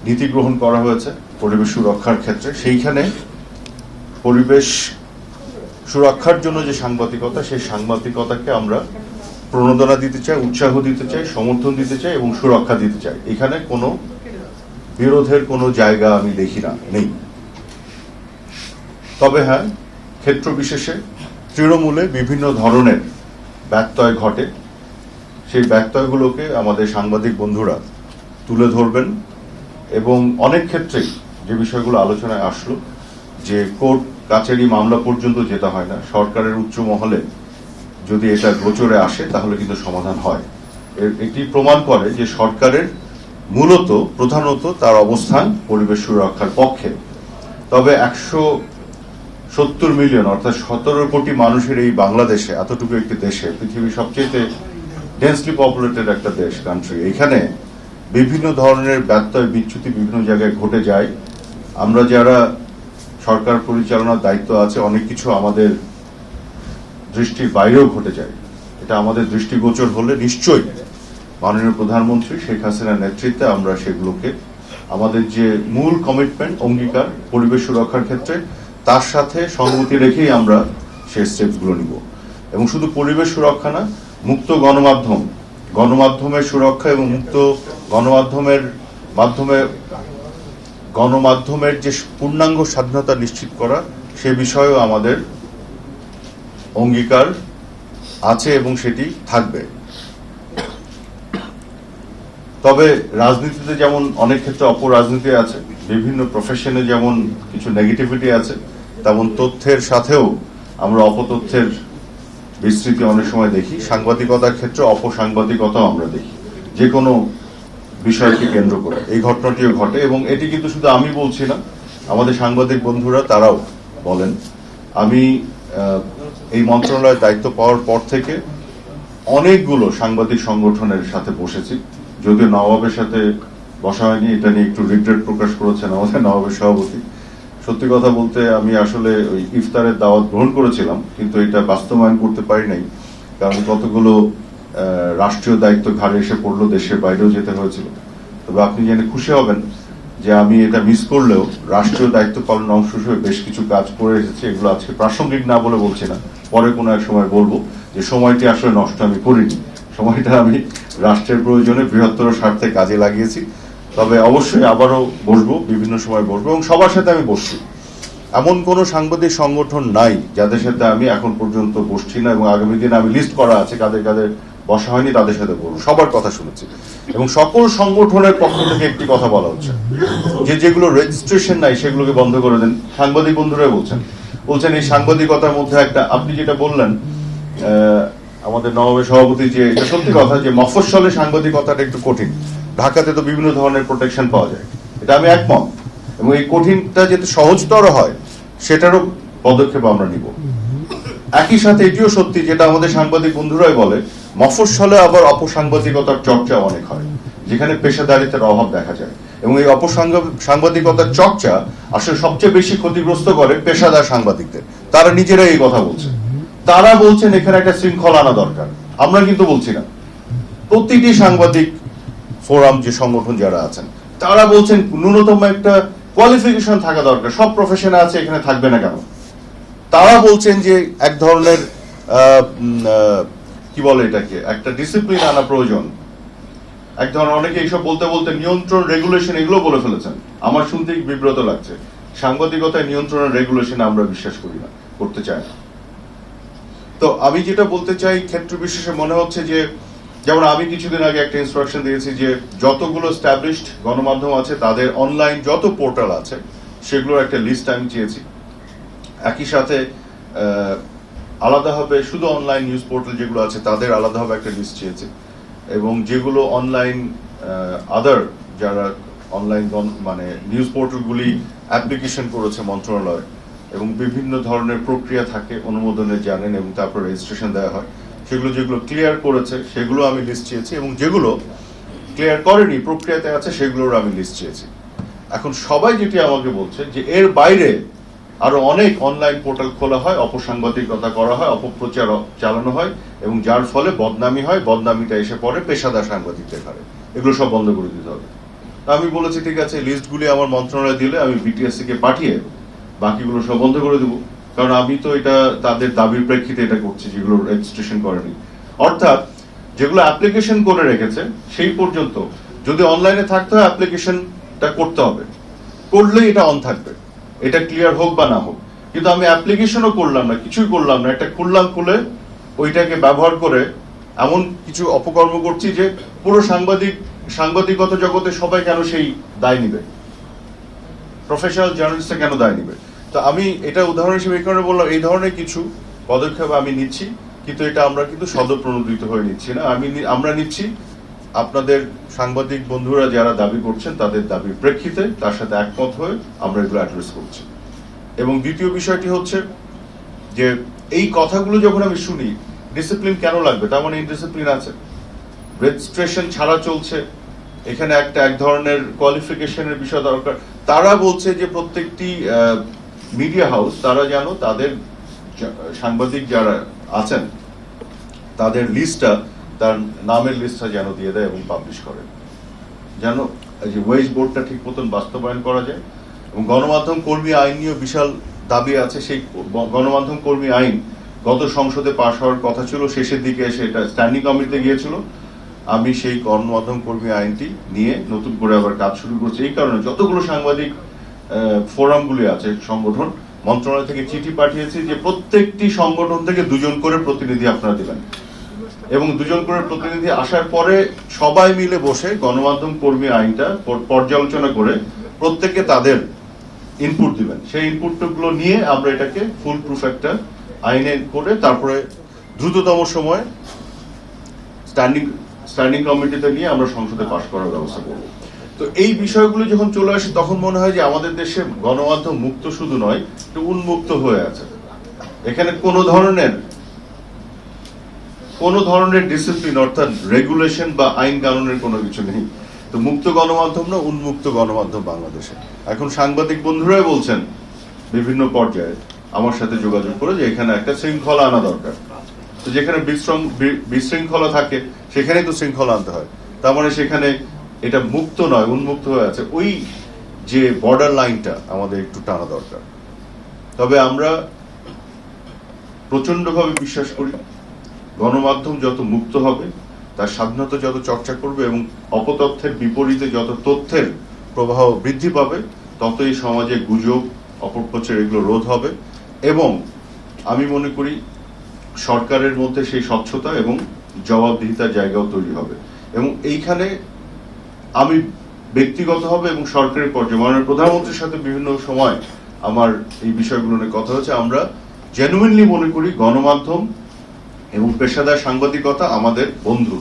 নীতি গ্রহণ করা হয়েছে পরিবেশ সুরক্ষার ক্ষেত্রে। সেইখানে পরিবেশ সুরক্ষার জন্য যে সাংবাদিকতা, সেই সাংবাদিকতাকে আমরা প্রণোদনা দিতে চাই, উৎসাহ দিতে চাই, সমর্থন দিতে চাই এবং সুরক্ষা দিতে চাই। এখানে কোনো বিরোধের কোনো জায়গা আমি দেখি না, নেই। তবে হ্যাঁ, ক্ষেত্র বিশেষে তৃণমূলে বিভিন্ন ধরনের ব্যত্যয় ঘটে। সেই ব্যত্যয়গুলোকে আমাদের সাংবাদিক বন্ধুরা তুলে ধরবেন এবং অনেক ক্ষেত্রেই যে বিষয়গুলো আলোচনায় আসলো, যে কোর্ট কাছারি মামলা পর্যন্ত যেতে হয় না, সরকারের উচ্চ মহলে যদি এটা গোচরে আসে তাহলে কিন্তু সমাধান হয়। এটি প্রমাণ করে যে সরকারের প্রধানত তার অবস্থান পরিবেশ সুরক্ষার পক্ষে। তবে 170 মিলিয়ন অর্থাৎ 17 কোটি মানুষের এই বাংলাদেশে, এতটুকু একটি দেশে, পৃথিবীর সবচেয়ে ডেন্সলি পপুলেটেড একটা দেশ, কান্ট্রি, এখানে বিভিন্ন ধরনের ব্যত্যয় বিচ্যুতি বিভিন্ন জায়গায় ঘটে যায়। আমরা যারা সরকার পরিচালনার দায়িত্ব আছে, অনেক কিছু আমাদের দৃষ্টির বাইরেও ঘটে যায়। এটা আমাদের দৃষ্টিগোচর হলে নিশ্চয়ই মাননীয় প্রধানমন্ত্রী শেখ হাসিনার নেতৃত্বে আমরা সেগুলোকে, আমাদের যে মূল কমিটমেন্ট, অঙ্গীকার পরিবেশ সুরক্ষার ক্ষেত্রে, তার সাথে সংগতি রেখেই আমরা সেই স্টেপসগুলো নিব। এবং শুধু পরিবেশ সুরক্ষা না, মুক্ত গণমাধ্যমের সুরক্ষা এবং মুক্ত গণমাধ্যমের যে পূর্ণাঙ্গ স্বাধীনতা নিশ্চিত করা, সে বিষয়েও আমাদের অঙ্গীকার আছে এবং সেটি থাকবে। তবে রাজনীতিতে যেমন অনেক ক্ষেত্রে অপরাজনীতি আছে, বিভিন্ন প্রফেশনে যেমন কিছু নেগেটিভিটি আছে, তেমন তথ্যের সাথেও আমরা অপতথ্যের বিস্তৃতি অনেক সময় দেখি। সাংবাদিকতার ক্ষেত্রে অপসাংবাদিকতাও আমরা দেখি, যে কোনো বিষয়কে কেন্দ্র করে। এই ঘটনাটিও ঘটে এবং এটি কিন্তু শুধু আমি বলছি না, আমাদের সাংবাদিক বন্ধুরা তারাও বলেন। আমি এই মন্ত্রণালয়ের দায়িত্ব পাওয়ার পর থেকে অনেকগুলো সাংবাদিক সংগঠনের সাথে বসেছি, যদিও নবাবের সাথে বসা হয়নি। এটা নিয়ে একটু রিগ্রেট প্রকাশ করেছেন আমাদের নবাবের সভাপতি। সত্যি কথা বলতে আমি আসলে ওই ইফতারের দাওয়াত গ্রহণ করেছিলাম, কিন্তু এটা বাস্তবায়ন করতে পারি নাই, কারণ কতগুলো রাষ্ট্রীয় দায়িত্ব ঘাড়ে এসে পড়লো, দেশের বাইরেও যেতে হয়েছিল। তবে আপনি জেনে খুশি হবেন যে আমি এটা মিস করলেও রাষ্ট্রীয় দায়িত্ব পালন অংশ হিসেবে বেশ কিছু কাজ করে এসেছি। এগুলো আজকে প্রাসঙ্গিক না বলে বলছি না, পরে কোনো এক সময় বলবো যে সময়টি আসলে নষ্ট আমি করিনি, সময়টা আমি রাষ্ট্রের প্রয়োজনে বৃহত্তর স্বার্থে কাজে লাগিয়েছি। তবে অবশ্যই আবারও বসবো, বিভিন্ন সময় বসবো এবং সবার সাথে আমি বসছি। এমন কোনো সাংবাদিক সংগঠন নাই যাদের সাথে আমি এখন পর্যন্ত বসছি না, এবং আগামী দিনে আমি লিস্ট করা আছে কাদের কাদের বসা হয়নি, তাদের সাথে বলবো। সবার কথা শুনেছি এবং সকল সংগঠনের পক্ষ থেকে একটি কথা বলা হচ্ছে যে যেগুলো রেজিস্ট্রেশন নাই সেগুলোকে বন্ধ করে দেন। সাংবাদিক বন্ধুরাই বলছেন এই সাংবাদিকতার মধ্যে একটা, আপনি যেটা বললেন আমাদের নবাবের সভাপতি, যে এটা সত্যি কথা যে মফস্বলে সাংবাদিকতাটা একটু কঠিন। ঢাকাতে তো বিভিন্ন ধরনের প্রোটেকশন পাওয়া যায়, এটা আমি একমত, এবং এই কঠিনটা যাতে সহজতর হয় সেটারও পদক্ষেপ আমরা নিব। একই সাথে এটিও সত্যি, যেটা আমাদের সাংবাদিক বন্ধুরাই বলে, মফস্বলে আবার অপসাংবাদিকতার চর্চা অনেক হয়, যেখানে পেশাদারিত্বের অভাব দেখা যায়। এবং এই অপসাংবাদিকতার চর্চা আসলে সবচেয়ে বেশি ক্ষতিগ্রস্ত করে পেশাদার সাংবাদিকদের। তারা নিজেরাই এই কথা বলছে, তারা বলছেন এখানে একটা শৃঙ্খলা আনা দরকার। আমরা কিন্তু বলছি না। প্রতিটি সাংবাদিক ফোরাম, যে সংগঠন যারা আছেন, তারা বলছেন ন্যূনতম একটা কোয়ালিফিকেশন থাকা দরকার। সব প্রফেশনে আছে, এখানে থাকবে না কেন? তারা বলছেন যে এক ধরনের কি বলে এটাকে, একটা ডিসিপ্লিন আনা প্রয়োজন। এক ধরনের, অনেকে এইসব বলতে বলতে নিয়ন্ত্রণ, রেগুলেশন এগুলো বলে ফেলেছেন। আমার শুনতে বিব্রত লাগছে। সাংবাদিকতায় নিয়ন্ত্রণ, রেগুলেশন আমরা বিশ্বাস করি না, করতে চাই না। তো আমি যেটা বলতে চাই, ক্ষেত্র বিশেষে মনে হচ্ছে যে, যেমন আমি কিছুদিন আগে একটা ইনস্ট্রাকশন দিয়েছি যে যতগুলো এস্টাবলিশড গণমাধ্যম আছে তাদের অনলাইন যত পোর্টাল আছে সেগুলোর একটা লিস্ট আমি চেয়েছি। একই সাথে আলাদাভাবে শুধু অনলাইন নিউজ পোর্টাল যেগুলো আছে তাদের আলাদাভাবে একটা লিস্ট চেয়েছি, এবং যেগুলো অনলাইন আদার যারা অনলাইন মানে নিউজ পোর্টালগুলি অ্যাপ্লিকেশন করেছে মন্ত্রণালয়, এবং বিভিন্ন ধরনের প্রক্রিয়া থাকে, অনুমোদনে জানেন এবং তারপর রেজিস্ট্রেশন দেওয়া হয়, সেগুলো যেগুলো ক্লিয়ার করেছে সেগুলো আমি লিস্ট চেয়েছি, এবং যেগুলো ক্লিয়ার করেনি, প্রক্রিয়াতে আছে, সেগুলোর আমি লিস্ট চেয়েছি। এখন সবাই যেটি আমাকে বলছে যে এর বাইরে আরো অনেক অনলাইন পোর্টাল খোলা হয়, অপসাংবাদিকতা করা হয়, অপপ্রচার চালানো হয়, এবং যার ফলে বদনামি হয়, বদনামিটা এসে পড়ে পেশাদার সাংবাদিকদের ঘাড়ে। এগুলো সব বন্ধ করে দিতে হবে। আমি বলেছি ঠিক আছে, লিস্টগুলি আমার মন্ত্রণালয়ে দিলে আমি বিটিএসসি কে পাঠিয়ে বাকিগুলো সব বন্ধ করে দেবো, কারণ আমি তো এটা তাদের দাবির প্রেক্ষিতে এটা করছি যেগুলো রেজিস্ট্রেশন করেনি। অর্থাৎ যেগুলো অ্যাপ্লিকেশন করে রেখেছে সেই পর্যন্ত যদি অনলাইনে থাকতে হয় অ্যাপ্লিকেশনটা করতে হবে, করলেই এটা অন থাকবে, এটা ক্লিয়ার হোক বা না হোক। কিন্তু আমি অ্যাপ্লিকেশনও করলাম না, কিছুই করলাম না, এটা খুললাম, খুলে ওইটাকে ব্যবহার করে এমন কিছু অপকর্ম করছি যে পুরো সাংবাদিকতা জগতে সবাই কেন সেই দায় নিবে, প্রফেশনাল জার্নালিস্টরা কেন দায় নিবে। তো আমি এটা উদাহরণ হিসেবে এই কারণে বললাম, এই ধরনের কিছু পদক্ষেপ আমি নিচ্ছি, কিন্তু এটা আমরা কিন্তু সদপ্রণোদিত হয়ে নিচ্ছি না, আমরা নিচ্ছি আপনাদের সাংবাদিক বন্ধুরা যারা দাবি করছেন তাদের দাবির প্রেক্ষিতে, তার সাথে একমত হয়ে আমরা এগুলো অ্যাড্রেস করছি। এবং দ্বিতীয় বিষয়টি হচ্ছে যে এই কথাগুলো যখন আমি শুনি, ডিসিপ্লিন কেন লাগবে, তার মানে ইনডিসিপ্লিন আছে, রেজিস্ট্রেশন ছাড়া চলছে, এখানে এক ধরনের কোয়ালিফিকেশনের বিষয় দরকার। তারা বলছে যে প্রত্যেকটি মিডিয়া হাউস তারা যেন তাদের সাংবাদিক যারা আছেন তাদের লিস্টটা, তার নামের লিস্টটা যেন দিয়ে দেয় এবং পাবলিশ করে, যেন যে ওয়েজ বোর্ডটা ঠিক মতন বাস্তবায়ন করা যায়। এবং গণমাধ্যম কর্মী আইন নিয়েও বিশাল দাবি আছে। সেই গণমাধ্যম কর্মী আইন গত সংসদে পাশ হওয়ার কথা ছিল, শেষের দিকে এসে এটা স্ট্যান্ডিং কমিটিতে গিয়েছিল। আমি সেই গণমাধ্যম কর্মী আইনটি নিয়ে নতুন করে আবার কাজ শুরু করছি। এই কারণে যতগুলো সাংবাদিক ফোরামগুলি আছে, সংগঠন, মন্ত্রণালয় থেকে চিঠি পাঠিয়েছি যে প্রত্যেকটি সংগঠন থেকে 2 জন করে প্রতিনিধি আপনারা দিবেন, এবং 2 জন করে প্রতিনিধি আসার পরে সবাই মিলে বসে গণমাধ্যম কর্মী আইনটা পর্যালোচনা করে প্রত্যেককে তাদের ইনপুট দিবেন। সেই ইনপুটগুলো নিয়ে আমরা এটাকে ফুল প্রুফ একটা আইনে করে তারপরে দ্রুততম সময়ে স্ট্যান্ডিং কমিটিতে নিয়ে আমরা সংসদে পাশ করার ব্যবস্থা করব। তো এই বিষয়গুলো যখন চলে আসে তখন মনে হয় যে আমাদের দেশে গণমাধ্যম মুক্ত শুধু নয়, একটু উন্মুক্ত হয়ে আছে। এখানে কোনো ধরনের ডিসিপ্লিন অর্থাৎ রেগুলেশন বা আইন কানুনের কোনো কিছু নেই। তো মুক্ত গণমাধ্যম না, উন্মুক্ত গণমাধ্যম বাংলাদেশে। এখন সাংবাদিক বন্ধুরাই বলছেন বিভিন্ন পর্যায়ে আমার সাথে যোগাযোগ করে যে এখানে একটা শৃঙ্খলা আনা দরকার। তো যেখানে বিশৃঙ্খলা থাকে সেখানেই তো শৃঙ্খলা আনতে হয়। তার মানে সেখানে এটা মুক্ত নয়, উন্মুক্ত হয়ে আছে। ওই যে বর্ডার লাইনটা আমাদের একটু টানা দরকার। তবে আমরা প্রচন্ডভাবে বিশ্বাস করি গণমাধ্যম যত মুক্ত হবে, তার স্বাধীনতা যত চর্চা করবে এবং অপতথ্যের বিপরীতে যত তথ্যের প্রবাহ বৃদ্ধি পাবে, তত এই সমাজে গুজব, অপপ্রচার এগুলো রোধ হবে। এবং আমি মনে করি সরকারের মধ্যে সেই স্বচ্ছতা এবং জবাবদিহিতার জায়গাও তৈরি হবে। এবং এইখানে আমি ব্যক্তিগতভাবে এবং সরকারের পর্যায়ে মাননীয় প্রধানমন্ত্রীর সাথে বিভিন্ন সময় আমার এই বিষয়গুলো নিয়ে কথা হচ্ছে। আমরা জেনুইনলি মনে করি গণমাধ্যম এবং পেশাদার সাংবাদিকতা আমাদের বন্ধু।